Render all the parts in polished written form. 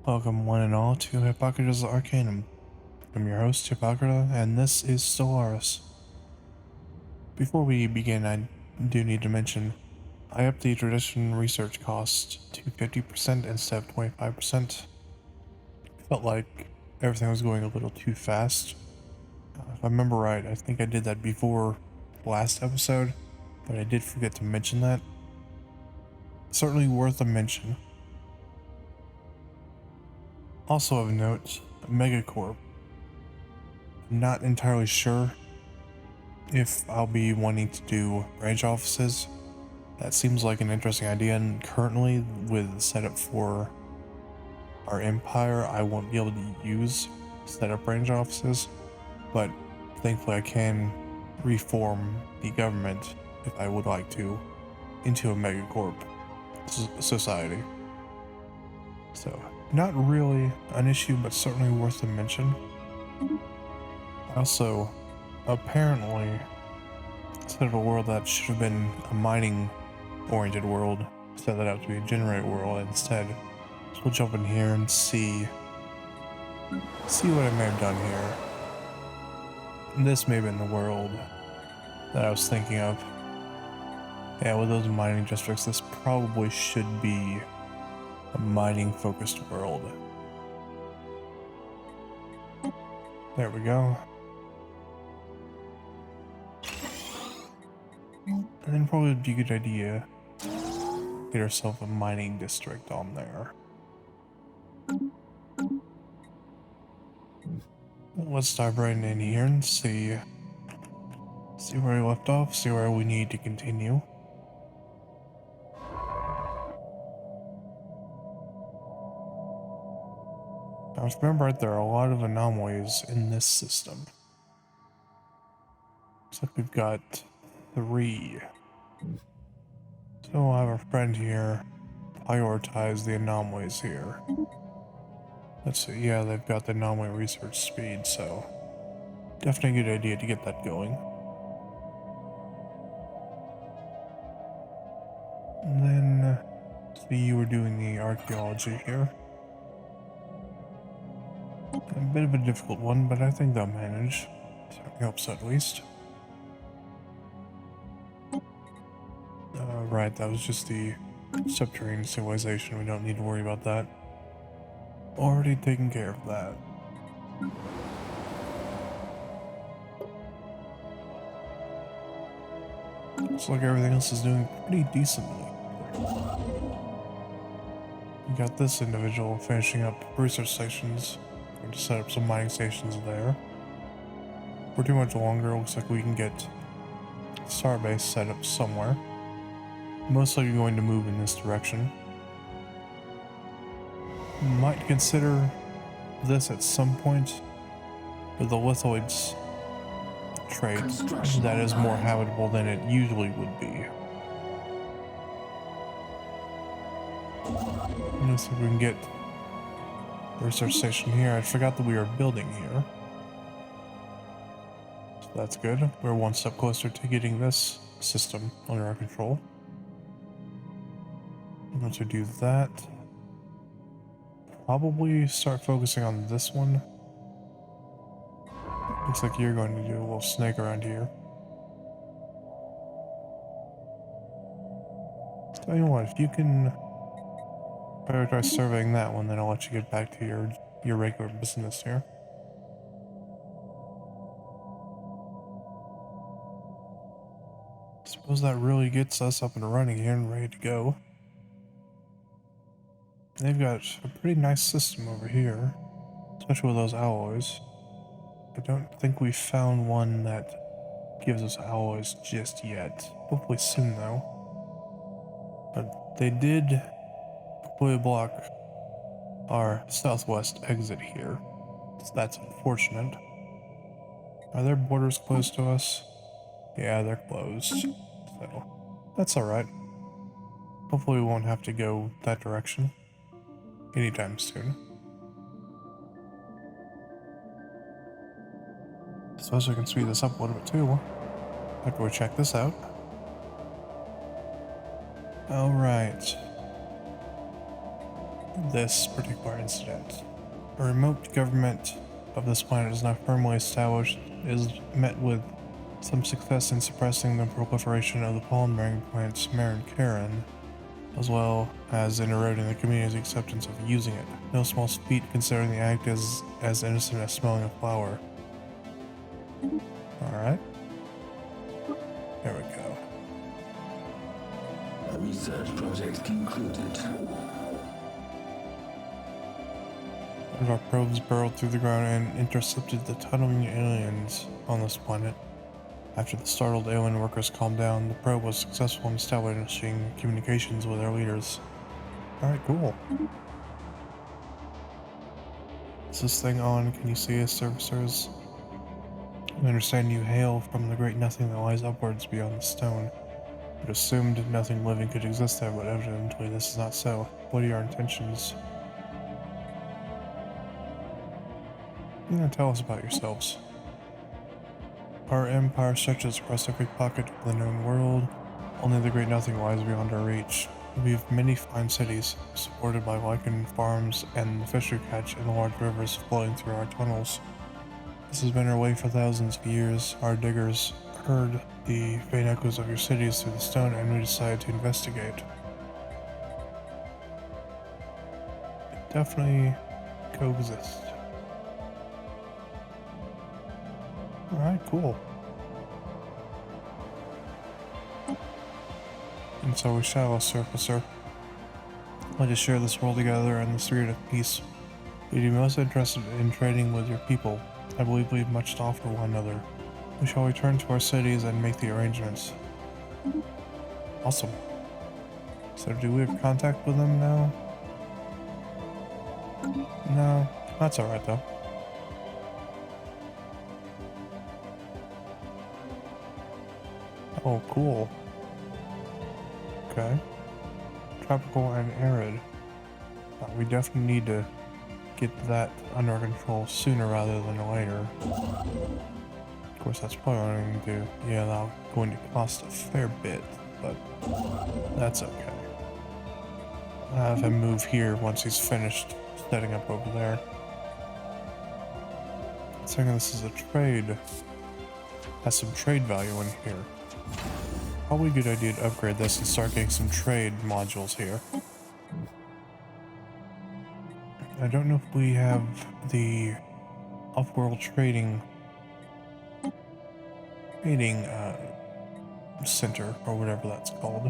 Welcome one and all to Hippocrates Arcanum. I'm your host, Hippocrata, and this is Stellaris. Before we begin, I do need to mention, I upped the tradition research cost to 50% instead of 25%. Felt like everything was going a little too fast. If I remember right, I think I did that before last episode, but I did forget to mention that. Certainly worth a mention. Also of note, Megacorp. I'm not entirely sure if I'll be wanting to do branch offices. That seems like an interesting idea, and currently with the setup for our empire, I won't be able to use setup branch offices, but thankfully I can reform the government, if I would like to, into a megacorp society. So, not really an issue, but certainly worth a mention. Also, apparently, instead of a world that should have been a mining oriented world, set that out to be a generate world instead. So we'll jump in here and see what I may have done here. This may have been the world that I was thinking of. Yeah, with those mining districts, this probably should be a mining focused world. There we go. And then probably would be a good idea get ourselves a mining district on there. Let's dive right in here and see where we left off, see where we need to continue. Now, if I remember right, there are a lot of anomalies in this system. Looks like we've got 3. So we'll have our friend here prioritize the anomalies here. Let's see, yeah, they've got the anomaly research speed, so definitely a good idea to get that going. And then, see, you were doing the archaeology here. A bit of a difficult one, but I think they'll manage. Certainly hope so, at least. Right, that was just the subterranean civilization. We don't need to worry about that. Already taken care of that. Looks like everything else is doing pretty decently. We got this individual finishing up research stations. Going to set up some mining stations there. For too much longer, looks like we can get Starbase set up somewhere. Most likely going to move in this direction. Might consider this at some point with the lithoids trait that is more habitable than it usually would be. Let's see if we can get a research station here. I forgot that we were building here. So that's good. We're one step closer to getting this system under our control. Once we do that, probably start focusing on this one. Looks like you're going to do a little snake around here. Tell you what, if you can prioritize surveying that one, then I'll let you get back to your regular business here. Suppose that really gets us up and running here and ready to go. They've got a pretty nice system over here, especially with those alloys. I don't think we found one that gives us alloys just yet. Hopefully soon though. But they did completely block our southwest exit here. So that's unfortunate. Are their borders close to us? Yeah, they're closed. So that's alright. Hopefully we won't have to go that direction anytime soon. Suppose we can speed this up a little bit too after we check this out. Alright. this particular incident. A remote government of this planet is now firmly established, is met with some success in suppressing the proliferation of the pollen-bearing plants Marin Karen, as well as in eroding the community's acceptance of using it. No small feat considering the act is as innocent as smelling a flower. Alright. There we go. Research project concluded. One of our probes burrowed through the ground and intercepted the tunneling aliens on this planet. After the startled alien workers calmed down, the probe was successful in establishing communications with their leaders. Alright, cool. Is this thing on? Can you see us, servicers? We understand you hail from the great nothing that lies upwards beyond the stone. It assumed nothing living could exist there, but evidently this is not so. What are your intentions? Tell us about yourselves. Our empire stretches across every pocket of the known world. Only the great nothing lies beyond our reach. We have many fine cities, supported by lichen farms and the fish we catch in the large rivers flowing through our tunnels. This has been our way for thousands of years. Our diggers heard the faint echoes of your cities through the stone, and we decided to investigate. It definitely coexist. Alright, cool. And so we shall, Surfacer. Let us share this world together in the spirit of peace. We'd be most interested in trading with your people. I believe we have much to offer one another. We shall return to our cities and make the arrangements. Awesome. So do we have contact with them now? No, that's alright though. Oh, cool. Okay. Tropical and arid. We definitely need to get that under control sooner rather than later. Of course, that's probably going to, yeah, that's going to cost a fair bit, but that's okay. I'll have him move here once he's finished setting up over there. Saying this is a trade. Has some trade value in here. Probably a good idea to upgrade this and start getting some trade modules here. I don't know if we have the off-world trading center or whatever that's called.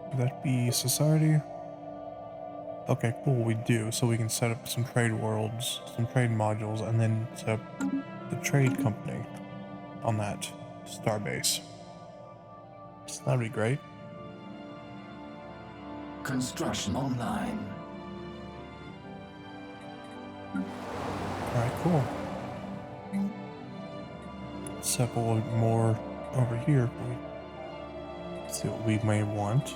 Would that be society? Okay, cool, we do. So we can set up some trade worlds, some trade modules, and then set up the trade company on that starbase. So that'd be great. Construction online. Alright, cool. Set up a little bit more over here. See what we may want.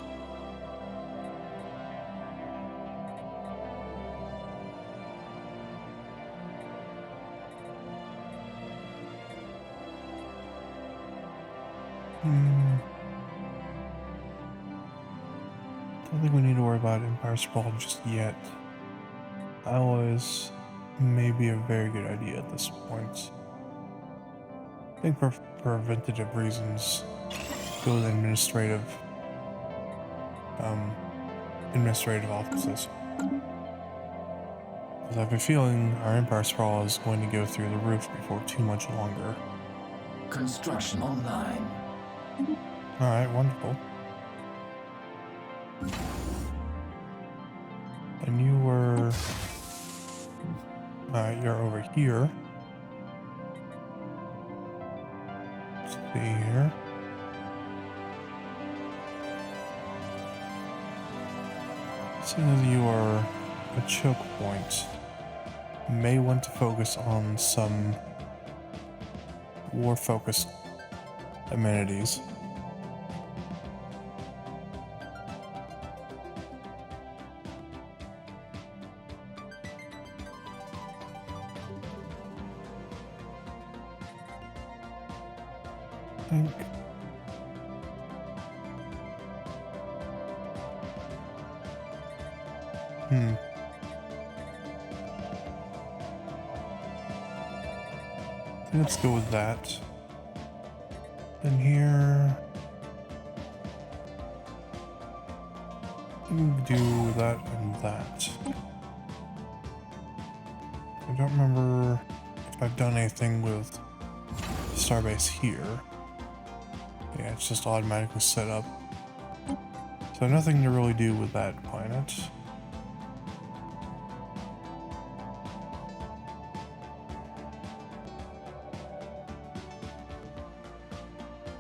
Don't think we need to worry about Empire Sprawl just yet. Alloys may be a very good idea at this point. I think for preventative reasons, go with administrative offices. Because I have a feeling our Empire Sprawl is going to go through the roof before too much longer. Construction online. Alright, wonderful. And you were... Alright, you're over here. Let's see here. Seeing as you are a choke point, you may want to focus on some war-focused amenities. I think Hmm. Let's go with that. And here, we can do that and that. I don't remember if I've done anything with Starbase here. Yeah, it's just automatically set up. So nothing to really do with that planet.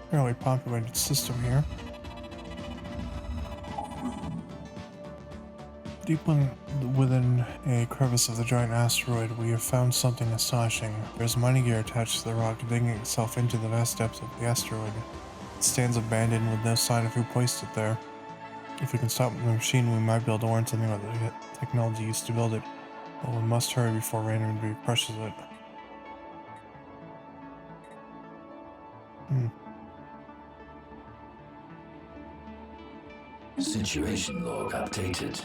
Fairly populated system here. Deep within a crevice of the giant asteroid, we have found something astonishing. There's mining gear attached to the rock, digging itself into the vast depths of the asteroid. It stands abandoned with no sign of who placed it there. If we can stop the machine, we might be able to learn something about the technology used to build it. But we must hurry before randomly crushes it. Situation log updated.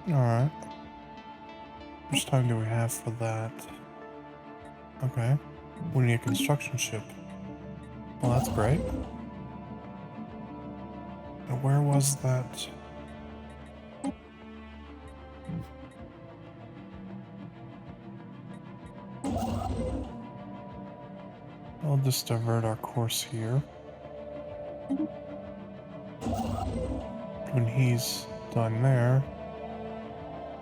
Alright. How much time do we have for that? Okay. We need a construction ship. Well, that's great. Now, where was that? I'll just divert our course here. When he's done there,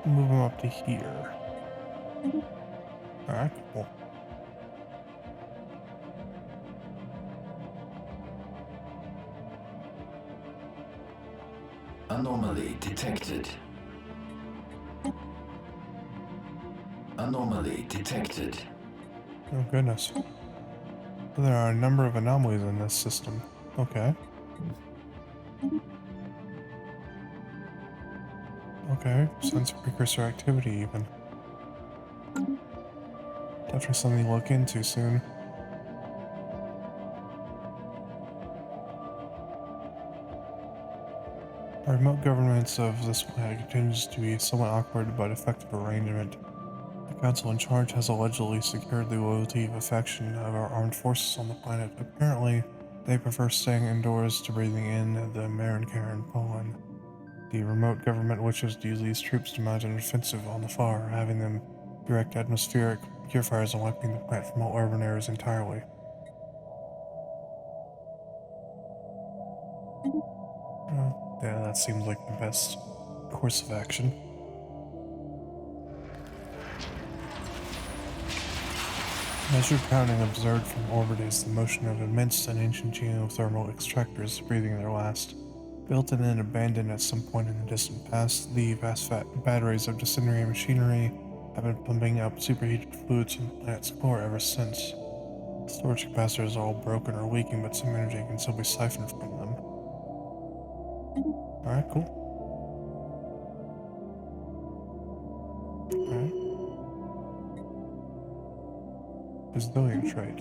move him up to here. Alright, cool. Anomaly detected. Anomaly detected. Oh goodness. There are a number of anomalies in this system. Okay. Okay, sense precursor activity even. Definitely something to look into soon. Our remote governance of this planet continues to be somewhat awkward but effective arrangement. The council in charge has allegedly secured the loyalty of a faction of our armed forces on the planet. Apparently, they prefer staying indoors to breathing in the Marin pollen. The remote government wishes to use these troops to mount an offensive on the far, having them direct atmospheric purifiers and wiping the planet from all urban areas entirely. Yeah, that seems like the best course of action. Measured pounding observed from orbit is the motion of immense and ancient geothermal extractors breathing their last. Built and then abandoned at some point in the distant past, the vast batteries of disintegrating machinery have been pumping up superheated fluids from the planet's core ever since. The storage capacitors are all broken or leaking, but some energy can still be siphoned from them. Alright, cool. Alright. Resilience trait.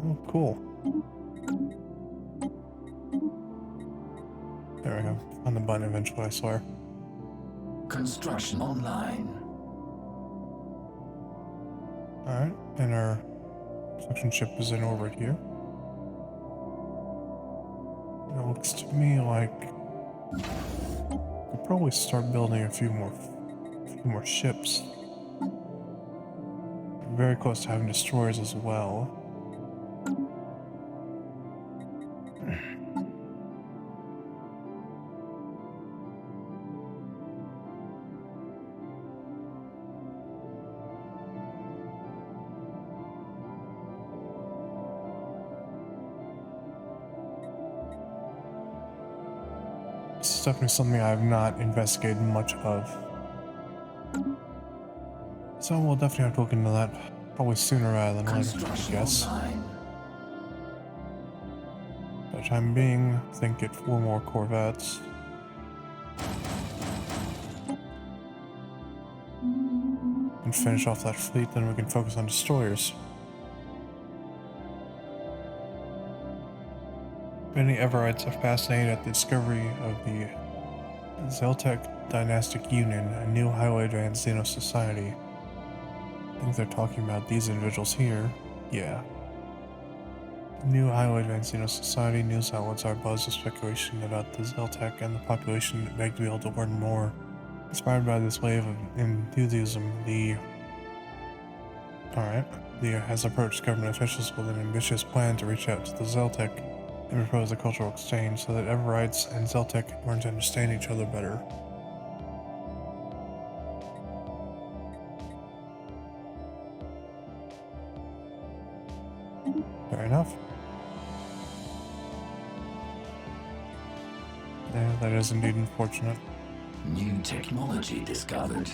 Oh, cool. There we go. On the button eventually, I swear. Construction online. Alright, and our suction ship is in orbit here. It looks to me like we'll probably start building a few more ships. We're very close to having destroyers as well. This is definitely something I have not investigated much of. So we'll definitely have to look into that probably sooner rather than later, I guess. Online. For the time being, I think get 4 more corvettes. And finish off that fleet, then we can focus on destroyers. Many Everites have fascinated at the discovery of the Zeltec Dynastic Union, a new highly advanced Xeno society. I think they're talking about these individuals here. Yeah. New highly advanced Xeno society. News outlets are buzzed with speculation about the Zeltec, and the population beg to be able to learn more. Inspired by this wave of enthusiasm, the has approached government officials with an ambitious plan to reach out to the Zeltec and propose a cultural exchange so that Everites and Zeltec learn to understand each other better. Fair enough. Yeah, that is indeed unfortunate. New technology discovered.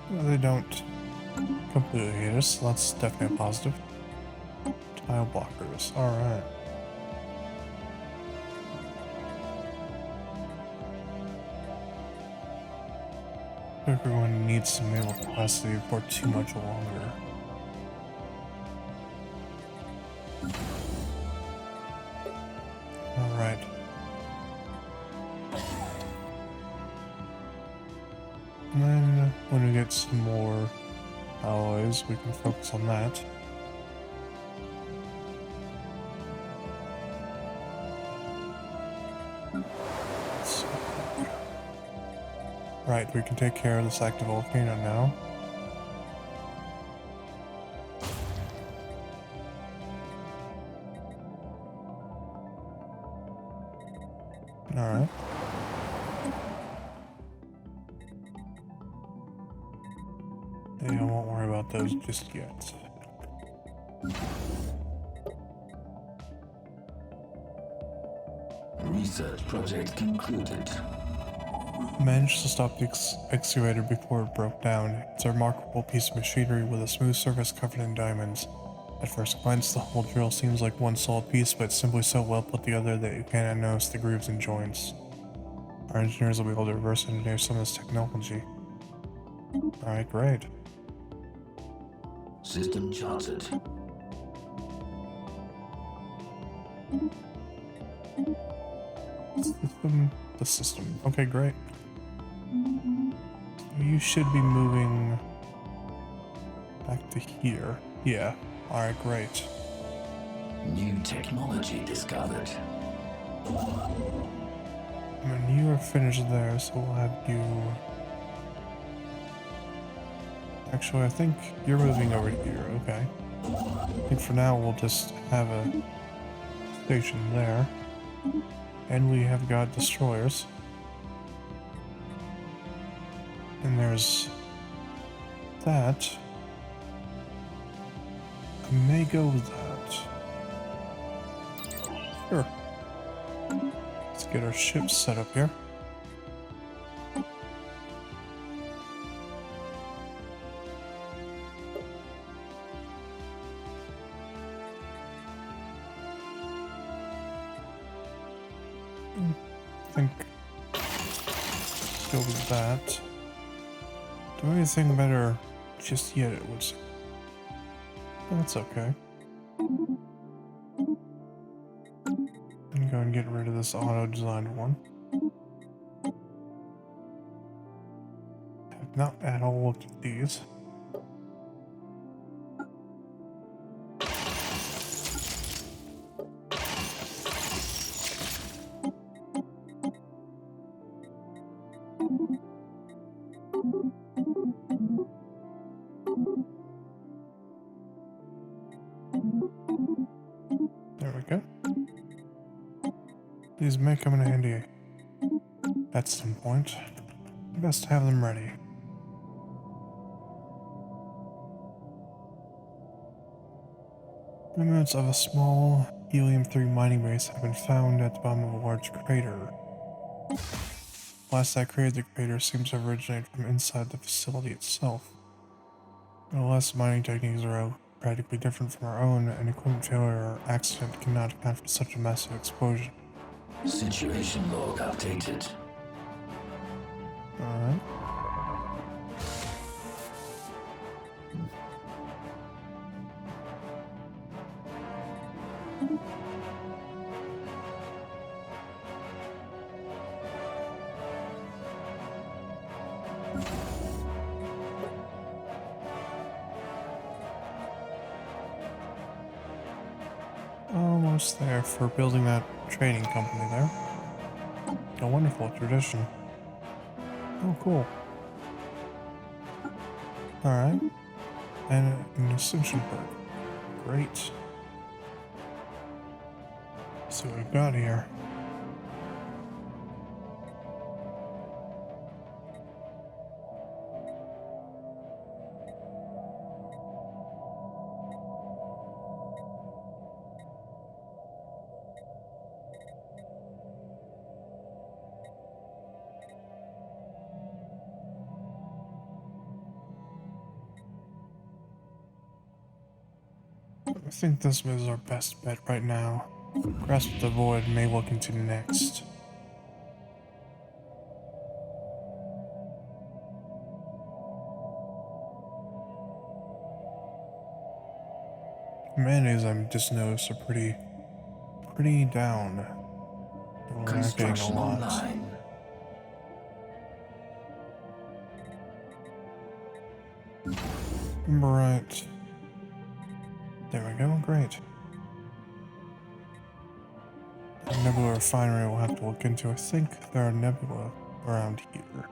Well, they don't completely hate us, so that's definitely a positive. Tile blockers, alright. I think we're going to need some naval capacity for too much longer. Alright. And then when we get some more alloys, we can focus on that. Right, we can take care of this active volcano now. Alright. Yeah, I won't worry about those just yet. Research project concluded. Managed to stop the excavator before it broke down. It's a remarkable piece of machinery with a smooth surface covered in diamonds. At first glance, the whole drill seems like one solid piece, but it's simply so well put together that you cannot notice the grooves and joints. Our engineers will be able to reverse engineer some of this technology. Alright, great. System charted. The system. Okay, great. You should be moving back to here. Yeah. Alright, great. New technology discovered. I mean, you are finished there, so we'll have you... Actually, I think you're moving over here, okay. I think for now we'll just have a station there. And we have got destroyers. And there's that. I may go with that. Sure. Let's get our ships set up here. I think go with that. Do anything better just yet, it would seem. That's okay. I'm going to get rid of this auto-designed one. Have not at all looked at these. There we go. These may come in handy at some point. Best to have them ready. Remnants of a small helium-3 mining base have been found at the bottom of a large crater. Blast that created the crater seems to have originated from inside the facility itself. Unless mining techniques are radically different from our own, an equipment failure or accident cannot account for such a massive explosion. Situation log updated. Alright. Almost there for building that trading company there. A wonderful tradition. Oh, cool. Alright. And an ascension perk. Great. See what we've got here. I think this is our best bet right now. Grasp the Void may look into next. Humanities, I've just noticed, are pretty down. We're not getting a Construction lot. online. Right. There we go, great. The nebula refinery we'll have to look into. I think there are nebula around here.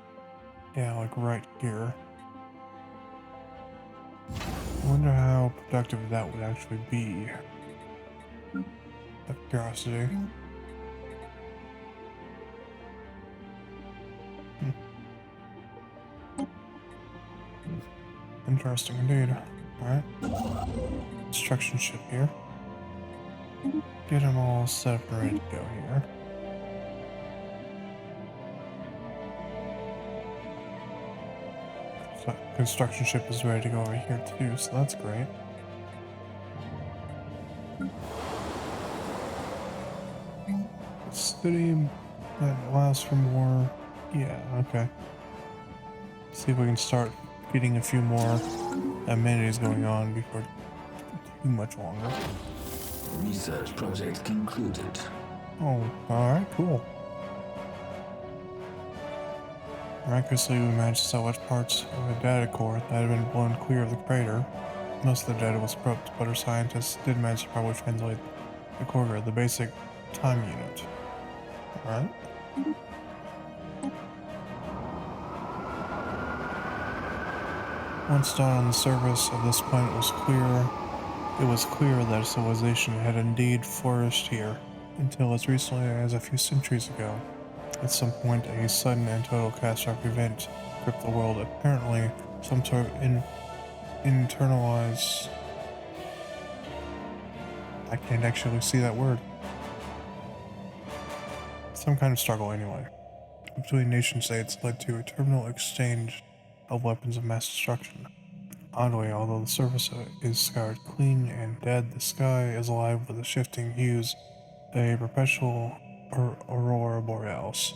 Yeah, like right here. I wonder how productive that would actually be. Out of curiosity. Interesting indeed. Alright. Construction ship here. Get them all set up and ready to go here. So construction ship is ready to go over here too, so that's great. City that allows for more. Yeah, okay. See if we can start getting a few more amenities going on before too much longer. Research project concluded. Oh, alright, cool. Miraculously, we managed to salvage parts of a data core that had been blown clear of the crater. Most of the data was corrupt, but our scientists did manage to probably translate the core, the basic time unit. Alright. Once dawn on the surface of this planet was clear, it was clear that civilization had indeed flourished here, until as recently as a few centuries ago. At some point, a sudden and total catastrophic event gripped the world, apparently some sort of internalized... I can't actually see that word. Some kind of struggle anyway. Between nation states led to a terminal exchange of weapons of mass destruction. Oddly, although the surface is scoured clean and dead, the sky is alive with the shifting hues of a perpetual aurora borealis.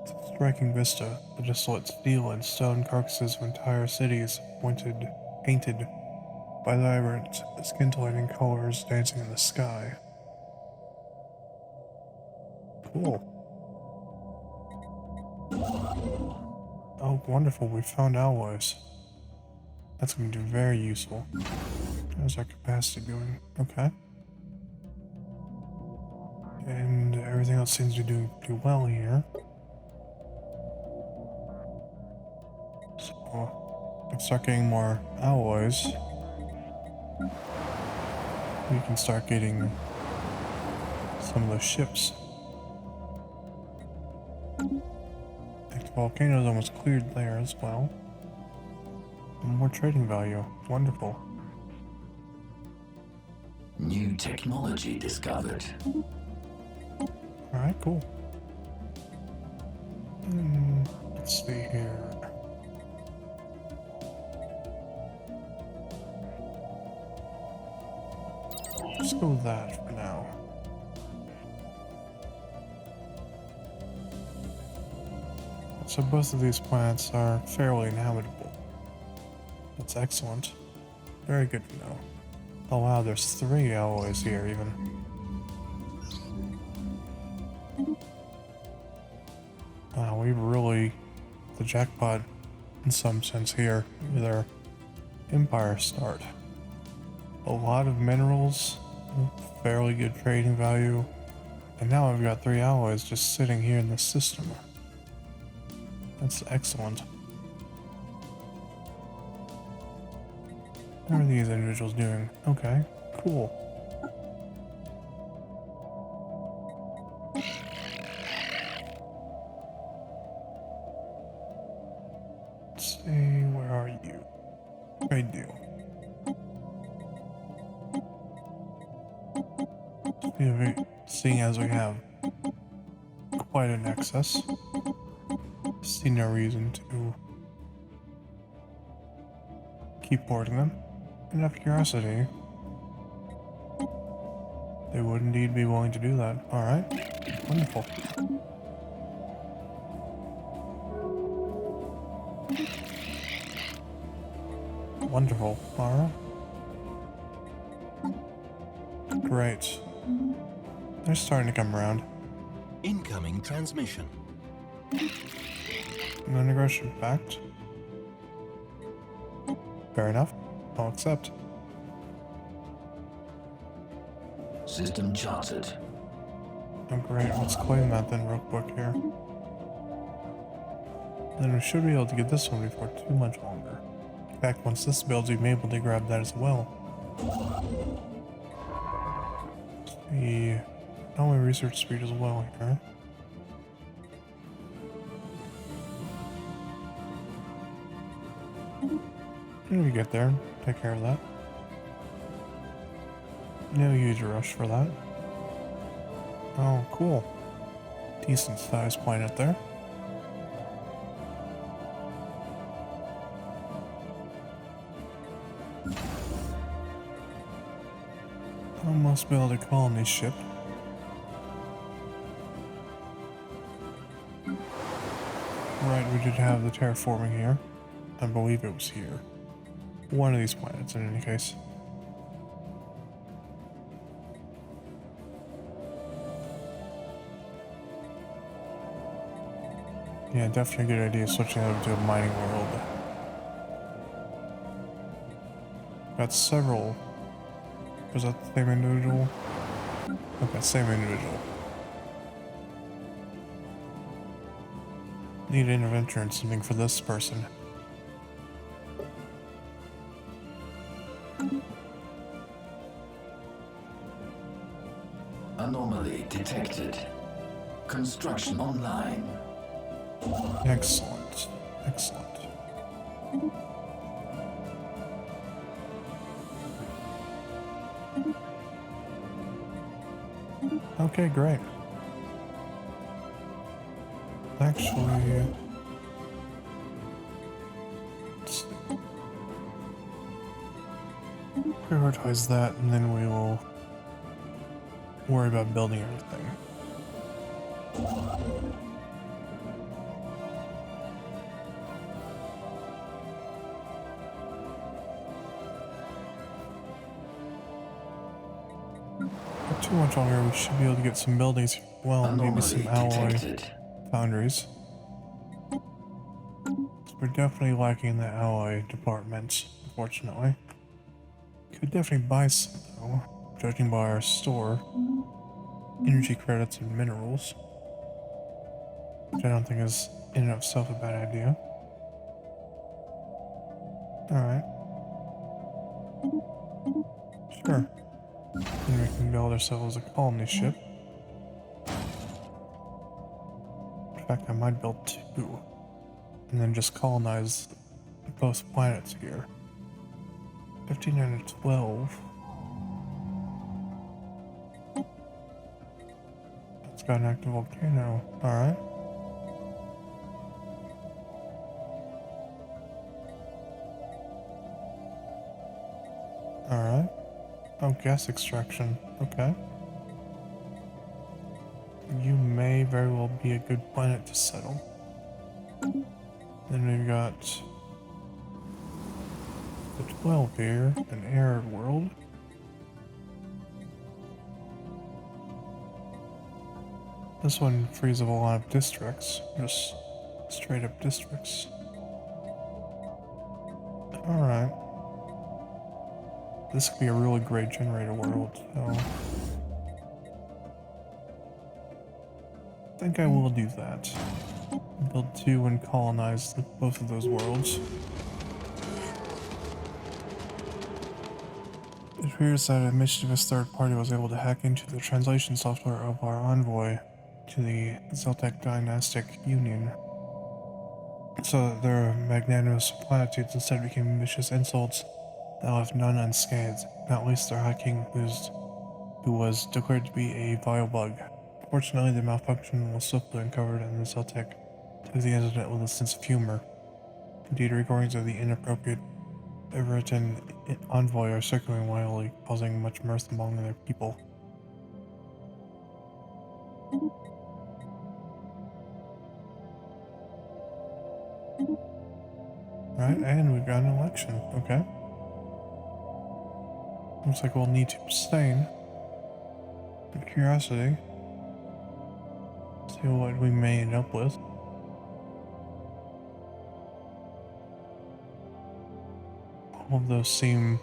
It's a striking vista, the desolate steel and stone carcasses of entire cities painted by vibrant, scintillating colors dancing in the sky. Cool. Oh, wonderful, we found alloys. That's going to be very useful. How's our capacity going? Okay. And everything else seems to be doing pretty well here. So, we can start getting more alloys. We can start getting some of those ships. The volcano's almost cleared there as well. More trading value. Wonderful. New technology discovered. Alright, cool. Let's see here. Let's go with that for now. So both of these planets are fairly inhabitable. That's excellent. Very good to know. Oh wow, there's 3 alloys here even. Wow, we really the jackpot in some sense here with our empire start. A lot of minerals fairly good trading value. And now I've got 3 alloys just sitting here in the system. That's excellent. How are these individuals doing? Okay, cool. Let's see, where are you? Trade deal. Seeing as we have quite an excess, see no reason to keep boarding them. And out of curiosity, they would indeed be willing to do that. Alright, wonderful. Wonderful, alright. Great. They're starting to come around. Incoming transmission. No negotiation fact. Fair enough. I'll accept. System charted. Oh great, let's claim that then real quick here. Then we should be able to get this one before too much longer. In fact, once this builds, we'll be able to grab that as well. See, my research speed as well here. And we get there, take care of that. No huge rush for that. Oh, cool. Decent sized planet there. Almost build a colony ship. Right, we did have the terraforming here. I believe it was here. One of these planets in any case. Yeah, definitely a good idea switching over to a mining world. Got several. Was that the same individual? Okay, same individual. Need intervention and something for this person. Anomaly detected. Construction online. Excellent. Excellent. Okay, great. Actually, let's prioritize that and then we will worry about building everything. Not too much longer, we should be able to get some buildings here. Well, maybe some alloy foundries. So we're definitely lacking in the alloy department, unfortunately. Could definitely buy some though, judging by our store. Energy credits and minerals. Which I don't think is in and of itself a bad idea. Alright. Sure. Then we can build ourselves a colony ship. In fact, I might build 2. And then just colonize both planets here. 15 out of 12. It's got an active volcano. Alright. Alright. Oh, gas extraction. Okay. You may very well be a good planet to settle. Then we've got the 12 here, an arid world. This one frees up a lot of districts, just straight up districts. Alright. This could be a really great generator world, so I think I will do that. Build 2 and colonize both of those worlds. It appears that a mischievous third party was able to hack into the translation software of our envoy to the Zeltec dynastic union, so that their magnanimous platitudes instead became vicious insults that left none unscathed, not least their High King, who was declared to be a vile bug. Fortunately, the malfunction was swiftly uncovered, and the Zeltec took the incident with a sense of humor. Indeed, recordings of the inappropriate Everton envoy are circulating wildly, causing much mirth among their people. Right, and we've got an election, okay. Looks like we'll need to abstain. Out of curiosity, see what we may end up with. All of those seem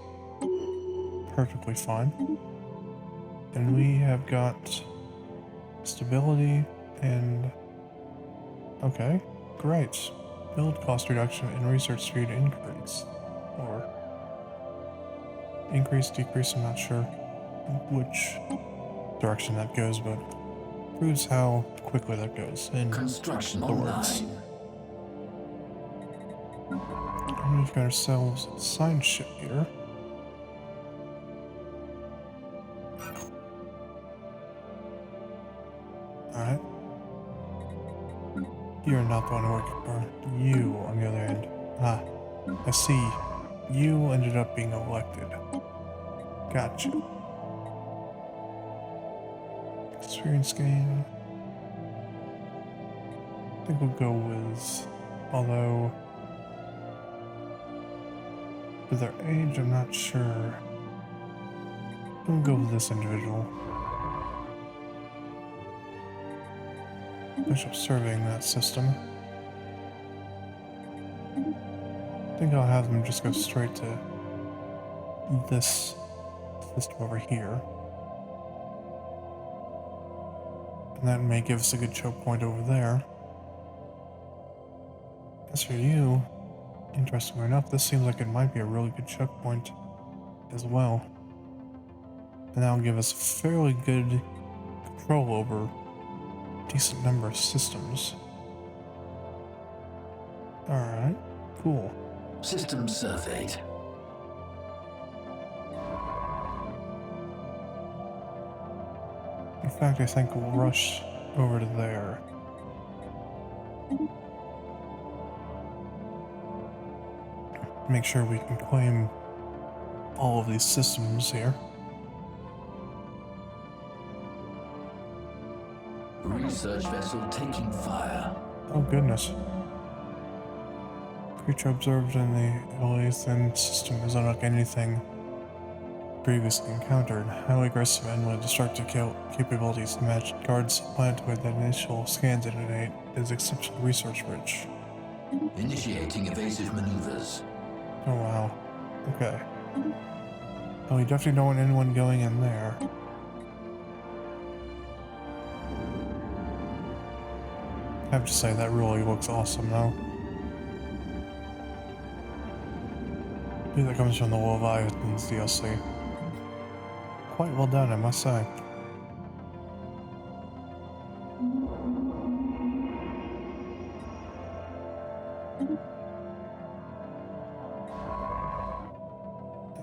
perfectly fine. And we have got stability and... okay, great. Build cost reduction and research speed increase. Or... increase, decrease, I'm not sure which direction that goes, but proves how quickly that goes in Construction the words. online. And we've got ourselves a science ship here. Alright. You're not the one working for you, on the other hand. Ah, I see. You ended up being elected. Gotcha. Experience gain. I think we'll go with... although... with their age, I'm not sure. We'll go with this individual. Bishop surveying that system. I think I'll have them just go straight to this system over here. And that may give us a good choke point over there. As for you, interestingly enough, this seems like it might be a really good choke point as well. And that'll give us fairly good control over a decent number of systems. Alright, cool. System surveyed. In fact, I think we'll rush over to there. Make sure we can claim all of these systems here. Research vessel taking fire. Oh goodness. Creature observed in the Elysian system is unlike anything previously encountered. Highly aggressive and with destructive capabilities to match guards planetoid that initial scans indicate is exceptionally research rich. Initiating evasive maneuvers. Oh wow. Okay. Oh, we definitely don't want anyone going in there. I have to say, that really looks awesome though. I think that comes from the Leviathan's DLC. Quite well done, I must say.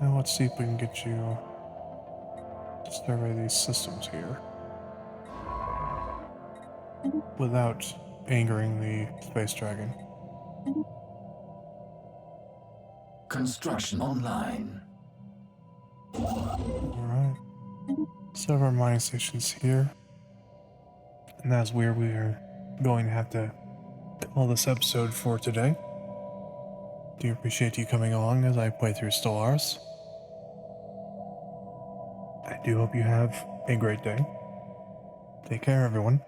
Now let's see if we can get you to survey these systems here without angering the space dragon. Construction online. Alright. Several mining stations here. And that's where we are going to have to call this episode for today. Do appreciate you coming along as I play through Stellaris. I do hope you have a great day. Take care, everyone.